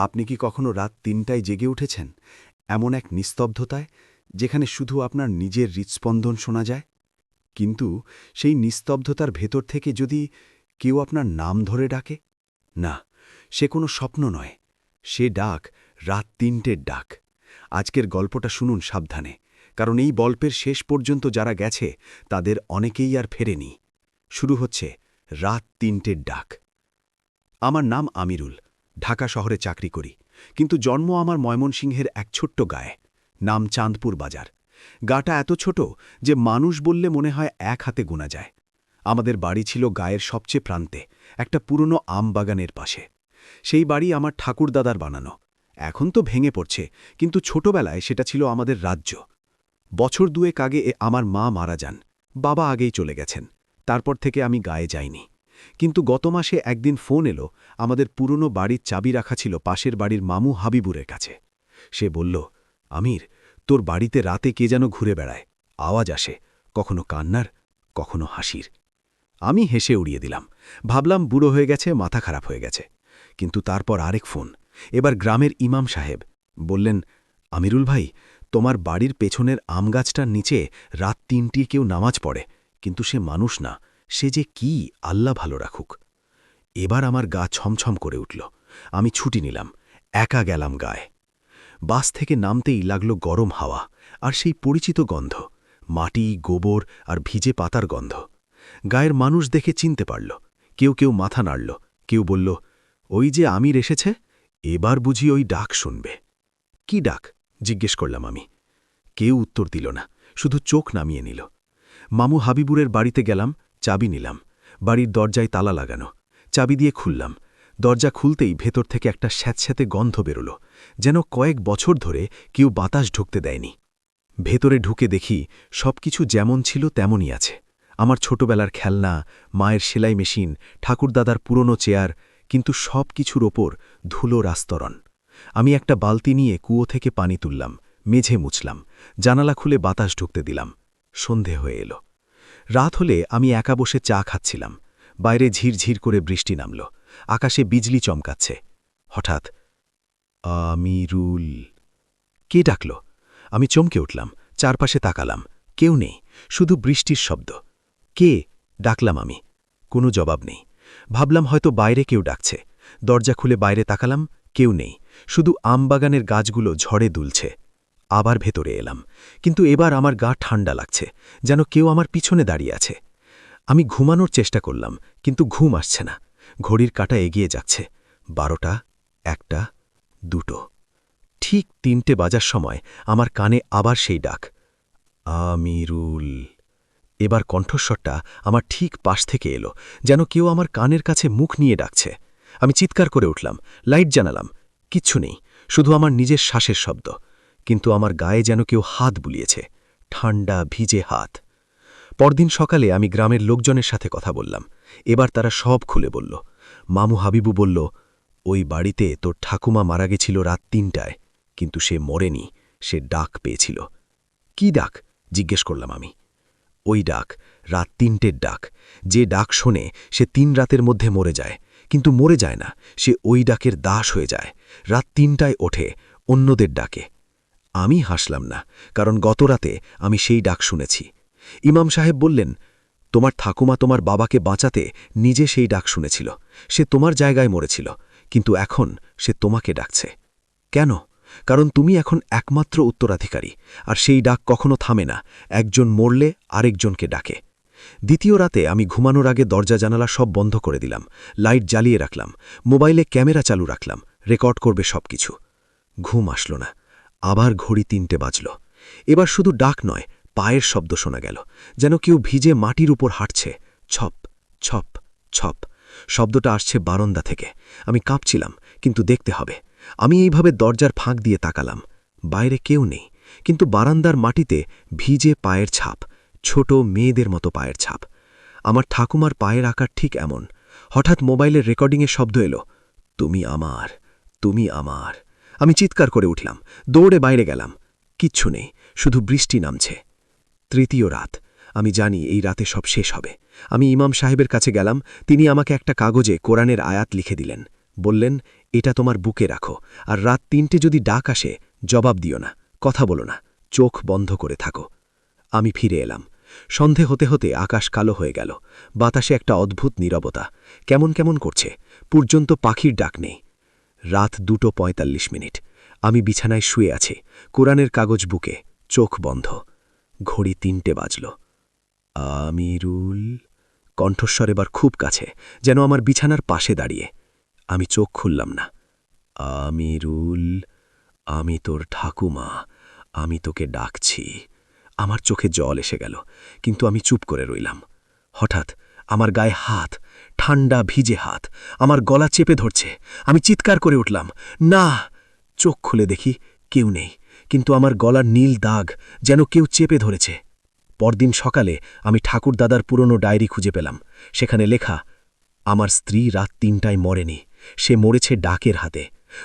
আপনি কি কখনো রাত ৩টায় জেগে উঠেছেন এমন এক নিস্তব্ধতায় যেখানে শুধু আপনার নিজের হৃৎস্পন্দন শোনা যায়? কিন্তু সেই নিস্তব্ধতার ভেতর থেকে যদি কেউ আপনার নাম ধরে ডাকে? না, সে কোনো স্বপ্ন নয়, সে ডাক রাত ৩টের ডাক। আজকের গল্পটা শুনুন সাবধানে, কারণ এই গল্পের শেষ পর্যন্ত যারা গেছে তাদের অনেকেই আর ফেরেনি। শুরু হচ্ছে রাত ৩টের ডাক। আমার নাম আমিরুল, ঢাকা শহরে চাকরি করি, কিন্তু জন্ম আমার ময়মনসিংহের এক ছোট্ট গায়ে, নাম চাঁদপুর বাজার। গাটা এত ছোট যে মানুষ বললে মনে হয় এক হাতে গোনা যায়। আমাদের বাড়ি ছিল গায়ের সবচেয়ে প্রান্তে, একটা পুরনো আম বাগানের পাশে। সেই বাড়ি আমার ঠাকুরদাদার বানানো। এখন তো ভেঙে পড়ছে, কিন্তু ছোটবেলায় সেটা ছিল আমাদের রাজ্য। বছর দুয়েক আগে আমার মা মারা যান, বাবা আগেই চলে গেছেন। তারপর থেকে আমি গায়ে যাইনি। কিন্তু গত মাসে একদিন ফোন এলো, আমাদের পুরনো বাড়ির চাবি রাখা ছিল পাশের বাড়ির মামু হাবিবুরের কাছে। সে বলল, আমির, তোর বাড়িতে রাতে কে যেন ঘুরে বেড়ায়, আওয়াজ আসে, কখনো কান্নার, কখনো হাসির। আমি হেসে উড়িয়ে দিলাম, ভাবলাম বুড়ো হয়ে গেছে, মাথা খারাপ হয়ে গেছে। কিন্তু তারপর আরেক ফোন, এবার গ্রামের ইমাম সাহেব। বললেন, আমিরুল ভাই, তোমার বাড়ির পেছনের আমগাছটার নিচে রাত ৩টি কেউ নামাজ পড়ে, কিন্তু সে মানুষ না, সে যে কি, আল্লাহ ভালো রাখুক। এবার আমার গা ছমছম করে উঠল। আমি ছুটি নিলাম, একা গেলাম গায়ে। বাস থেকে নামতেই লাগল গরম হাওয়া আর সেই পরিচিত গন্ধ, মাটি, গোবর আর ভিজে পাতার গন্ধ। গায়ের মানুষ দেখে চিনতে পারল। কেউ কেউ মাথা নাড়ল, কেউ বলল, ওই যে আমির এসেছে, এবার বুঝি ওই ডাক শুনবে। কি ডাক জিজ্ঞেস করলাম আমি। কেউ উত্তর দিল না, শুধু চোখ নামিয়ে নিল। মামু হাবিবুরের বাড়িতে গেলাম, চাবি নিলাম। বাড়ির দরজায় তালা লাগানো। চাবি দিয়ে খুললাম। দরজা খুলতেই ভেতর থেকে একটা স্যাঁতস্যাঁতে গন্ধ বেরোল, যেন কয়েক বছর ধরে কেউ বাতাস ঢুকতে দেয়নি। ভেতরে ঢুকে দেখি সবকিছু যেমন ছিল তেমনই আছে। আমার ছোটবেলার খেলনা, মায়ের সেলাই মেশিন, ঠাকুরদাদার পুরনো চেয়ার, কিন্তু সব কিছুর ওপর ধুলোর আস্তরণ। আমি একটা বালতি নিয়ে কুয়ো থেকে পানি তুললাম, মেঝে মুছলাম, জানালা খুলে বাতাস ঢুকতে দিলাম। সন্ধে হয়ে এলো। রাত হলে আমি একা বসে চা খাচ্ছিলাম। বাইরে ঝিরঝির করে বৃষ্টি নামল, আকাশে বিজলি চমকাচ্ছে। হঠাৎ, আমিরুল। কে ডাকল? আমি চমকে উঠলাম, চারপাশে তাকালাম, কেউ নেই, শুধু বৃষ্টির শব্দ। কে? ডাকলাম আমি। কোনো জবাব নেই। ভাবলাম হয়তো বাইরে কেউ ডাকছে। দরজা খুলে বাইরে তাকালাম, কেউ নেই, শুধু আমবাগানের গাছগুলো ঝড়ে দুলছে। আবার ভেতরে এলাম, কিন্তু এবার আমার গা ঠান্ডা লাগছে, যেন কেউ আমার পিছনে দাঁড়িয়ে আছে। আমি ঘুমানোর চেষ্টা করলাম, কিন্তু ঘুম আসছে না। ঘড়ির কাঁটা এগিয়ে যাচ্ছে, 12টা, 1টা, 2টো। ঠিক 3টে বাজার সময় আমার কানে আবার সেই ডাক, আমিরুল। এবার কণ্ঠস্বরটা আমার ঠিক পাশ থেকে এলো, যেন কেউ আমার কানের কাছে মুখ নিয়ে ডাকছে। আমি চিৎকার করে উঠলাম, লাইট জানালাম, কিচ্ছু নেই, শুধু আমার নিজের শ্বাসের শব্দ। কিন্তু আমার গায়ে যেন কেউ হাত বুলিয়েছে, ঠান্ডা ভিজে হাত। পরদিন সকালে আমি গ্রামের লোকজনের সাথে কথা বললাম। এবার তারা সব খুলে বলল। মামু হাবিবু বলল, ওই বাড়িতে তোর ঠাকুমা মারা গেছিল রাত 3টায়, কিন্তু সে মরেনি, সে ডাক পেয়েছিল। কি ডাক জিজ্ঞেস করলাম আমি। ওই ডাক, রাত 3টের ডাক। যে ডাক শোনে সে 3 রাতের মধ্যে মরে যায়, কিন্তু মরে যায় না, সে ওই ডাকের দাস হয়ে যায়। রাত 3টায় ওঠে, অন্যদের ডাকে। আমি হাসলাম না, কারণ গত রাতে আমি সেই ডাক শুনেছি। ইমাম সাহেব বললেন, তোমার ঠাকুমা তোমার বাবাকে বাঁচাতে নিজে সেই ডাক শুনেছিল, সে তোমার জায়গায় মরেছিল, কিন্তু এখন সে তোমাকে ডাকছে। কেন? কারণ তুমি এখন একমাত্র উত্তরাধিকারী, আর সেই ডাক কখনো থামে না, একজন মরলে আরেকজনকে ডাকে। দ্বিতীয় রাতে আমি ঘুমানোর আগে দরজা জানালা সব বন্ধ করে দিলাম, লাইট জ্বালিয়ে রাখলাম, মোবাইলে ক্যামেরা চালু রাখলাম, রেকর্ড করবে সবকিছু। ঘুম আসলো না। আবার ঘড়ি 3টে বাজল। এবার শুধু ডাক নয়, পায়ের শব্দ শোনা গেল, যেন কেউ ভিজে মাটির উপর হাঁটছে, ছপ ছপ ছপ। শব্দটা আসছে বারান্দা থেকে। আমি কাঁপছিলাম, কিন্তু দেখতে হবে। আমি এইভাবে দরজার ফাঁক দিয়ে তাকালাম। বাইরে কেউ নেই, কিন্তু বারান্দার মাটিতে ভিজে পায়ের ছাপ, ছোট মেয়েদের মতো পায়ের ছাপ। আমার ঠাকুমার পায়ের আকার ঠিক এমন। হঠাৎ মোবাইলের রেকর্ডিংয়ের শব্দ এলো, তুমি আমার, তুমি আমার। আমি চিৎকার করে উঠলাম, দৌড়ে বাইরে গেলাম। কিচ্ছু নেই, শুধু বৃষ্টি নামছে। তৃতীয় রাত। আমি জানি এই রাতে সব শেষ হবে। আমি ইমাম সাহেবের কাছে গেলাম। তিনি আমাকে একটা কাগজে কোরআনের আয়াত লিখে দিলেন। বললেন, এটা তোমার বুকে রাখো, আর রাত ৩টে যদি ডাক আসে জবাব দিও না, কথা বলো না, চোখ বন্ধ করে থাকো। আমি ফিরে এলাম। সন্ধে হতে হতে আকাশ কালো হয়ে গেল। বাতাসে একটা অদ্ভুত নীরবতা, কেমন কেমন করছে, পর্যন্ত পাখির ডাক নেই। রাত 2:45। আমি বিছানায় শুয়ে আছি, কোরআনের কাগজ বুকে, চোখ বন্ধ। ঘড়ি ৩টে বাজল। আমিরুল, কণ্ঠস্বর এবার খুব কাছে, যেন আমার বিছানার পাশে দাঁড়িয়ে। আমি চোখ খুললাম না। আমিরুল, আমি তোর ঠাকুমা, আমি তোকে ডাকছি। আমার চোখে জল এসে গেল, কিন্তু আমি চুপ করে রইলাম। হঠাৎ আমার গায়ে হাত, ঠান্ডা ভিজে হাত, আমার গলা চেপে ধরছে। আমি চিৎকার করে উঠলাম, না! চোখ খুলে দেখি কেউ নেই, কিন্তু আমার গলার নীল দাগ যেন কেউ চেপে ধরেছে। পরদিন সকালে আমি ঠাকুরদাদার পুরনো ডায়েরি খুঁজে পেলাম। সেখানে লেখা, আমার স্ত্রী রাত ৩টায় মরেনি, সে মরেছে ডাকের হাতে।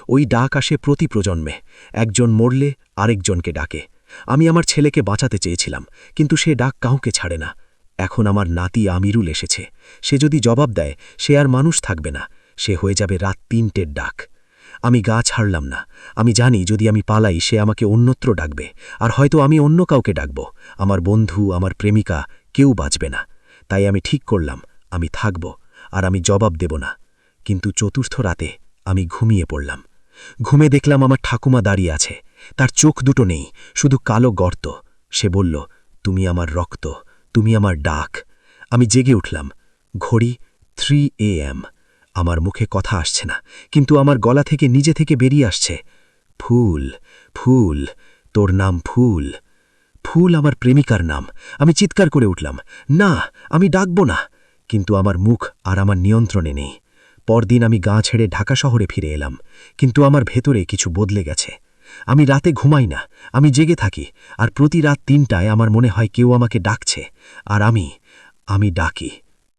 ওই ডাক আসে প্রতি প্রজন্মে, একজন মরলে আরেকজনকে ডাকে। আমি আমার ছেলেকে বাঁচাতে চেয়েছিলাম, কিন্তু সে ডাক কাউকে ছাড়ে না। এখন আমার নাতি আমিরুল এসেছে, সে যদি জবাব দেয় সে আর মানুষ থাকবে না, সে হয়ে যাবে রাত ৩টের ডাক। আমি গা ছাড়লাম না। আমি জানি যদি আমি পালাই সে আমাকে অন্যত্র ডাকবে, আর হয়তো আমি অন্য কাউকে ডাকব। আমার বন্ধু, আমার প্রেমিকা, কেউ বাঁচবে না। তাই আমি ঠিক করলাম আমি থাকব, আর আমি জবাব দেব না। কিন্তু চতুর্থ রাতে আমি ঘুমিয়ে পড়লাম। ঘুমে দেখলাম আমার ঠাকুমা দাঁড়িয়ে আছে। তার চোখ দুটো নেই, শুধু কালো গর্ত। সে বলল, তুমি আমার রক্ত, তুমি আমার ডাক। আমি জেগে উঠলাম। ঘড়ি 3 AM। আমার মুখে কথা আসছে না, কিন্তু আমার গলা থেকে নিজে থেকে বেরিয়ে আসছে, ফুল, ফুল, তোর নাম ফুল। ফুল আমার প্রেমিকার নাম। আমি চিৎকার করে উঠলাম, না, আমি ডাকব না। কিন্তু আমার মুখ আর আমার নিয়ন্ত্রণে নেই। পরদিন আমি গাঁ ছেড়ে ঢাকা শহরে ফিরে এলাম, কিন্তু আমার ভেতরে কিছু বদলে গেছে। আমি রাতে ঘুমাই না, আমি জেগে থাকি, আর প্রতি রাত ৩টায় আমার মনে হয় কেউ আমাকে ডাকছে, আর আমি ডাকি।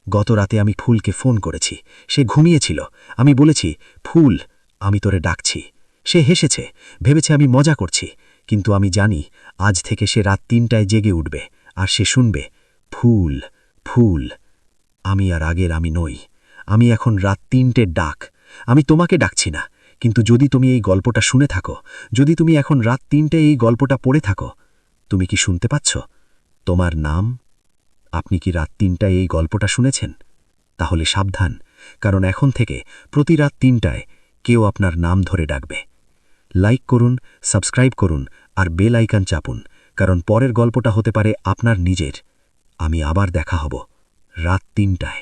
গত রাতে আমি ফুলকে ফোন করেছি, সে ঘুমিয়েছিল। আমি বলেছি, ফুল, আমি তোরে ডাকছি। সে হেসেছে, ভেবেছে আমি মজা করছি, কিন্তু আমি জানি আজ থেকে সে রাত ৩টায় জেগে উঠবে, আর সে শুনবে, ফুল, ফুল। আমি আর আগের আমি নই। আমি এখন রাত ৩টের ডাক। আমি তোমাকে ডাকছি না, কিন্তু যদি তুমি এই গল্পটা শুনে থাকো, যদি তুমি এখন রাত ৩টায় এই গল্পটা পড়ে থাকো, তুমি কি শুনতে পাচ্ছ? তোমার নাম? আপনি কি রাত ৩টায় এই গল্পটা শুনেছেন? তাহলে সাবধান, কারণ এখন থেকে প্রতি রাত ৩টায় কেউ আপনার নাম ধরে ডাকবে। লাইক করুন, সাবস্ক্রাইব করুন, আর বেল আইকন চাপুন, কারণ পরের গল্পটা হতে পারে আপনার নিজের। আমি আবার দেখা হব রাত ৩টায়।